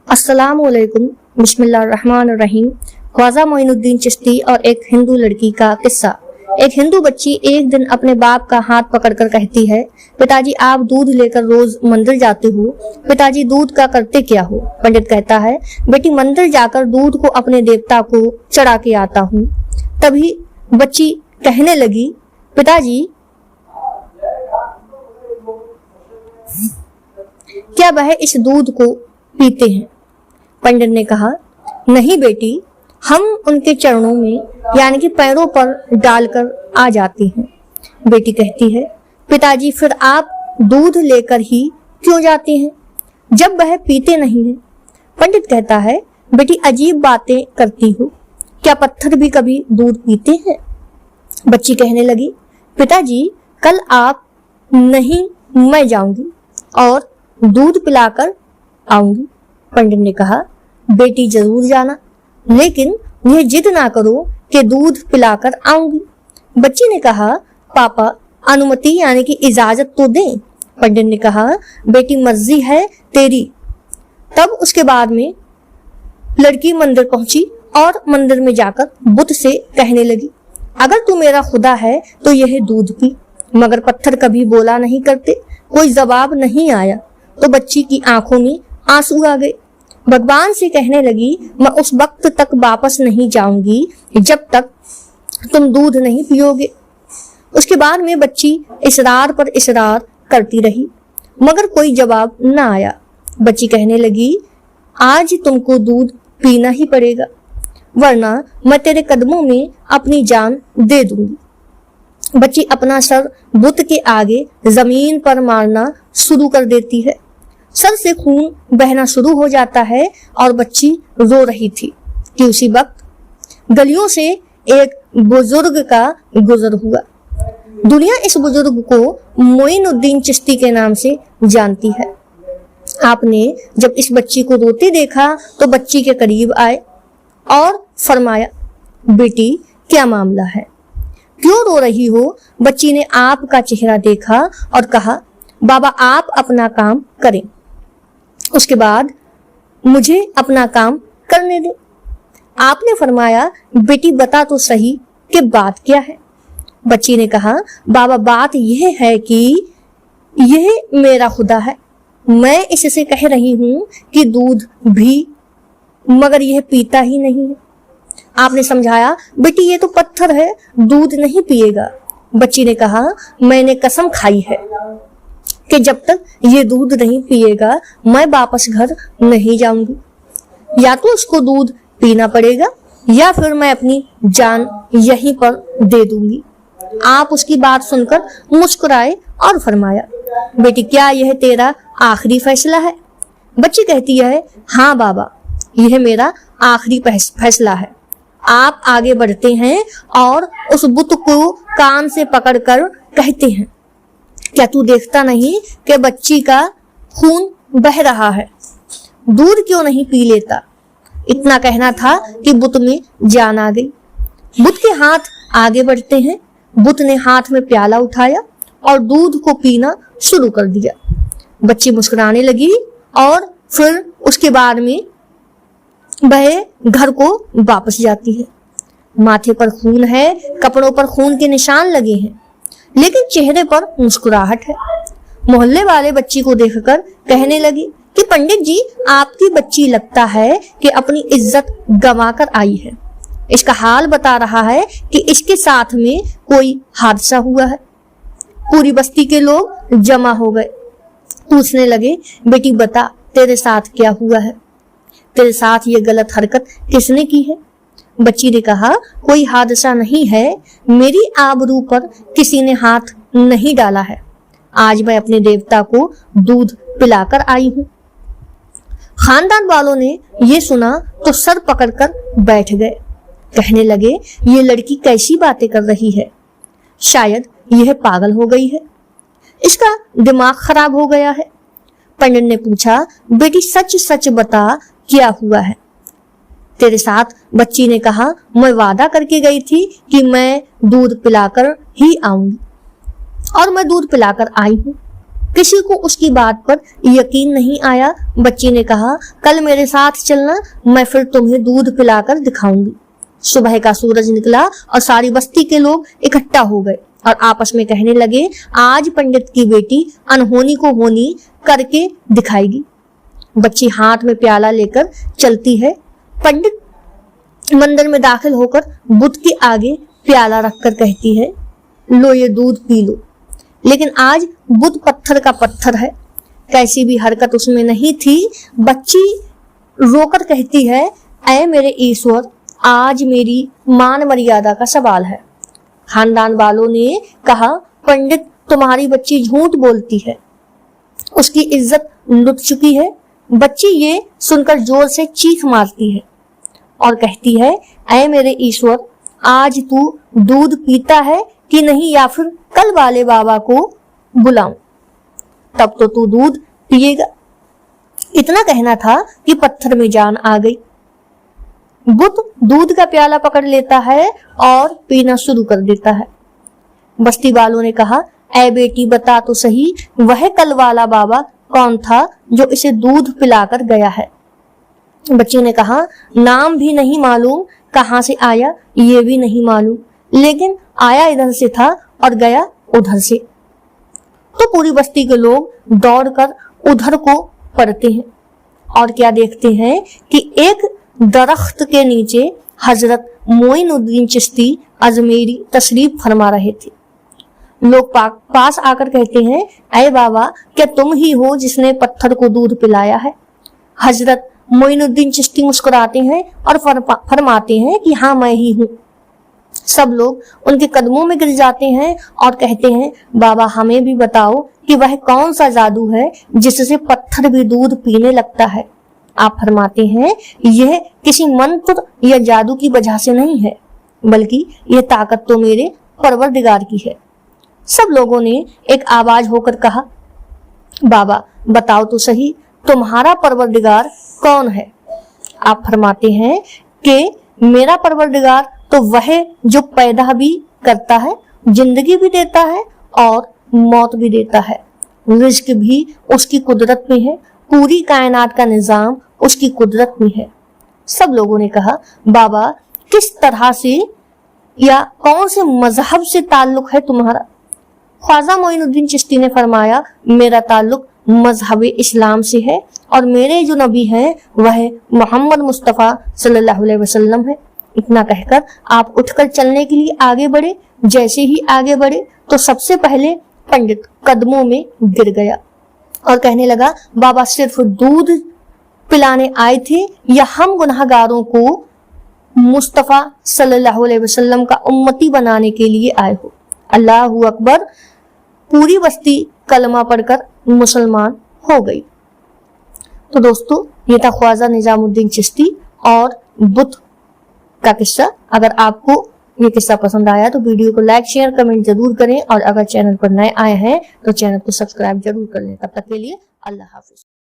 अस्सलामुअलैकुम, बिस्मिल्लाहिर्रहमानिर्रहीम। ख्वाजा मोइनुद्दीन चिश्ती और एक हिंदू लड़की का किस्सा। एक हिंदू बच्ची एक दिन अपने बाप का हाथ पकड़कर कहती है, पिताजी आप दूध लेकर रोज मंदिर जाते हो, पिताजी दूध का करते क्या हो? पंडित कहता है, बेटी मंदिर जाकर दूध को अपने देवता को चढ़ा के आता हूँ। तभी बच्ची कहने लगी, पिताजी क्या वह इस दूध को पीते हैं? पंडित ने कहा, नहीं बेटी, हम उनके चरणों में यानी कि पैरों पर डालकर आ जाते हैं। बेटी कहती है, पिताजी फिर आप दूध लेकर ही क्यों जाते हैं जब वह पीते नहीं है? पंडित कहता है, बेटी अजीब बातें करती हो, क्या पत्थर भी कभी दूध पीते हैं? बच्ची कहने लगी, पिताजी कल आप नहीं, मैं जाऊंगी और दूध पिलाकर आऊंगी। पंडित ने कहा, बेटी जरूर जाना, लेकिन यह जिद ना करो कि दूध पिलाकर आऊंगी। बच्ची ने कहा, पापा अनुमति यानी कि इजाजत तो दें। पंडित ने कहा, बेटी मर्जी है तेरी। तब उसके बाद में लड़की मंदिर पहुंची और मंदिर में जाकर बुत से कहने लगी, अगर तू मेरा खुदा है तो यह दूध पी। मगर पत्थर कभी बोला नहीं करते, कोई जवाब नहीं आया। तो बच्ची की आंखों में आंसू आ गए। भगवान से कहने लगी, मैं उस वक्त तक वापस नहीं जाऊंगी जब तक तुम दूध नहीं पियोगे। उसके बाद में बच्ची इसरार पर इसरार करती रही, मगर कोई जवाब न आया। बच्ची कहने लगी, आज तुमको दूध पीना ही पड़ेगा, वरना मैं तेरे कदमों में अपनी जान दे दूंगी। बच्ची अपना सर बुत के आगे जमीन पर मारना शुरू कर देती है। सर से खून बहना शुरू हो जाता है और बच्ची रो रही थी कि उसी वक्त गलियों से एक बुजुर्ग का गुजर हुआ। दुनिया इस बुजुर्ग को मोइनुद्दीन चिश्ती के नाम से जानती है। आपने जब इस बच्ची को रोते देखा तो बच्ची के करीब आए और फरमाया, बेटी क्या मामला है, क्यों रो रही हो? बच्ची ने आपका चेहरा देखा और कहा, बाबा आप अपना काम करें, उसके बाद मुझे अपना काम करने दे। आपने फरमाया, बेटी बता तो सही कि बात क्या है? बच्ची ने कहा, बाबा बात यह है कि यह मेरा खुदा है, मैं इससे कह रही हूँ कि दूध भी, मगर यह पीता ही नहीं है। आपने समझाया, बेटी ये तो पत्थर है, दूध नहीं पिएगा। बच्ची ने कहा, मैंने कसम खाई है कि जब तक ये दूध नहीं पिएगा मैं वापस घर नहीं जाऊंगी। या तो उसको दूध पीना पड़ेगा या फिर मैं अपनी जान यहीं पर दे दूंगी। आप उसकी बात सुनकर मुस्कुराए और फरमाया, बेटी क्या यह तेरा आखिरी फैसला है? बच्ची कहती है, हाँ बाबा, यह मेरा आखिरी फैसला है। आप आगे बढ़ते हैं और उस बुत को कान से पकड़कर कहते हैं, क्या तू देखता नहीं कि बच्ची का खून बह रहा है, दूध क्यों नहीं पी लेता? इतना कहना था कि बुत में जान आ गई। बुत के हाथ आगे बढ़ते हैं। बुत ने हाथ में प्याला उठाया और दूध को पीना शुरू कर दिया। बच्ची मुस्कुराने लगी और फिर उसके बाद में वह घर को वापस जाती है। माथे पर खून है, कपड़ों पर खून के निशान लगे हैं, लेकिन चेहरे पर मुस्कुराहट है। मोहल्ले वाले बच्ची को देखकर कहने लगी कि पंडित जी आपकी बच्ची लगता है कि अपनी इज्जत गंवाकर आई है। इसका हाल बता रहा है कि इसके साथ में कोई हादसा हुआ है। पूरी बस्ती के लोग जमा हो गए, पूछने लगे, बेटी बता तेरे साथ क्या हुआ है, तेरे साथ ये गलत हरकत किसने की है? बच्ची ने कहा, कोई हादसा नहीं है, मेरी आबरू पर किसी ने हाथ नहीं डाला है। आज मैं अपने देवता को दूध पिलाकर आई हूँ। खानदान वालों ने ये सुना तो सर पकड़कर बैठ गए। कहने लगे, ये लड़की कैसी बातें कर रही है, शायद यह पागल हो गई है, इसका दिमाग खराब हो गया है। पंडित ने पूछा, बेटी सच सच बता क्या हुआ है तेरे साथ? बच्ची ने कहा, मैं वादा करके गई थी कि मैं दूध पिलाकर ही आऊंगी और मैं दूध पिलाकर आई हूँ। किसी को उसकी बात पर यकीन नहीं आया। बच्ची ने कहा, कल मेरे साथ चलना, मैं फिर तुम्हें दूध पिलाकर दिखाऊंगी। सुबह का सूरज निकला और सारी बस्ती के लोग इकट्ठा हो गए और आपस में कहने लगे, आज पंडित की बेटी अनहोनी को होनी करके दिखाएगी। बच्ची हाथ में प्याला लेकर चलती है। पंडित मंदिर में दाखिल होकर बुद्ध के आगे प्याला रखकर कहती है, लो ये दूध पी लो। लेकिन आज बुद्ध पत्थर का पत्थर है, कैसी भी हरकत उसमें नहीं थी। बच्ची रोकर कहती है, ऐ मेरे ईश्वर, आज मेरी मान मर्यादा का सवाल है। खानदान वालों ने कहा, पंडित तुम्हारी बच्ची झूठ बोलती है, उसकी इज्जत लुट चुकी है। बच्ची ये सुनकर जोर से चीख मारती है और कहती है, ऐ मेरे ईश्वर, आज तू दूध पीता है कि नहीं, या फिर कल वाले बाबा को बुलाऊं, तब तो तू दूध पिएगा। इतना कहना था कि पत्थर में जान आ गई। बुद्ध दूध का प्याला पकड़ लेता है और पीना शुरू कर देता है। बस्ती वालों ने कहा, ऐ बेटी बता तो सही, वह कल वाला बाबा कौन था जो इसे दूध पिलाकर गया है। बच्ची ने कहा, नाम भी नहीं मालूम, कहां से आया ये भी नहीं मालूम, लेकिन आया इधर से था और गया उधर से। तो पूरी बस्ती के लोग दौड़कर उधर को पड़ते हैं और क्या देखते हैं कि एक दरख्त के नीचे हजरत मोइनुद्दीन चिश्ती अजमेरी तशरीफ फरमा रहे थे। लोग पास आकर कहते हैं, ऐ बाबा, क्या तुम ही हो जिसने पत्थर को दूध पिलाया है? हजरत मोइनुद्दीन चिश्ती मुस्कुराते हैं और फरमाते हैं कि हाँ, मैं ही हूँ। सब लोग उनके कदमों में गिर जाते हैं और कहते हैं, बाबा हमें भी बताओ कि वह कौन सा जादू है जिससे पत्थर भी दूध पीने लगता है। आप फरमाते हैं, यह किसी मंत्र या जादू की वजह से नहीं है, बल्कि यह ताकत तो मेरे परवरदिगार की है। सब लोगों ने एक आवाज होकर कहा, बाबा बताओ तो सही, तुम्हारा परवरदिगार कौन है? आप फरमाते हैं कि मेरा परवरदिगार तो वह जो पैदा भी करता है, जिंदगी भी देता है और मौत भी देता है। रिज्क भी उसकी कुदरत में है, पूरी कायनात का निजाम उसकी कुदरत में है। सब लोगों ने कहा, बाबा किस तरह से या कौन से मजहब से ताल्लुक है तुम्हारा? ख्वाजा मोइनुद्दीन चिश्ती ने फरमाया, मेरा ताल्लुक मजहब इस्लाम से है और मेरे जो नबी हैं वह मोहम्मद मुस्तफ़ा सल्लल्लाहु अलैहि वसल्लम है। इतना कहकर आप उठकर चलने के लिए आगे बढ़े। जैसे ही आगे बढ़े तो सबसे पहले पंडित कदमों में गिर गया और कहने लगा, बाबा सिर्फ दूध पिलाने आए थे या हम गुनहगारों को मुस्तफ़ा सल्लल्लाहु अलैहि वसल्लम का उम्मती बनाने के लिए आए हो? अल्लाहू अकबर। पूरी बस्ती कलमा पढ़कर मुसलमान हो गई। तो दोस्तों, ये था ख्वाजा निजामुद्दीन चिश्ती और बुद्ध का किस्सा। अगर आपको ये किस्सा पसंद आया तो वीडियो को लाइक शेयर कमेंट जरूर करें और अगर चैनल पर नए आए हैं तो चैनल को सब्सक्राइब जरूर कर लें। तब तक के लिए अल्लाह हाफिज।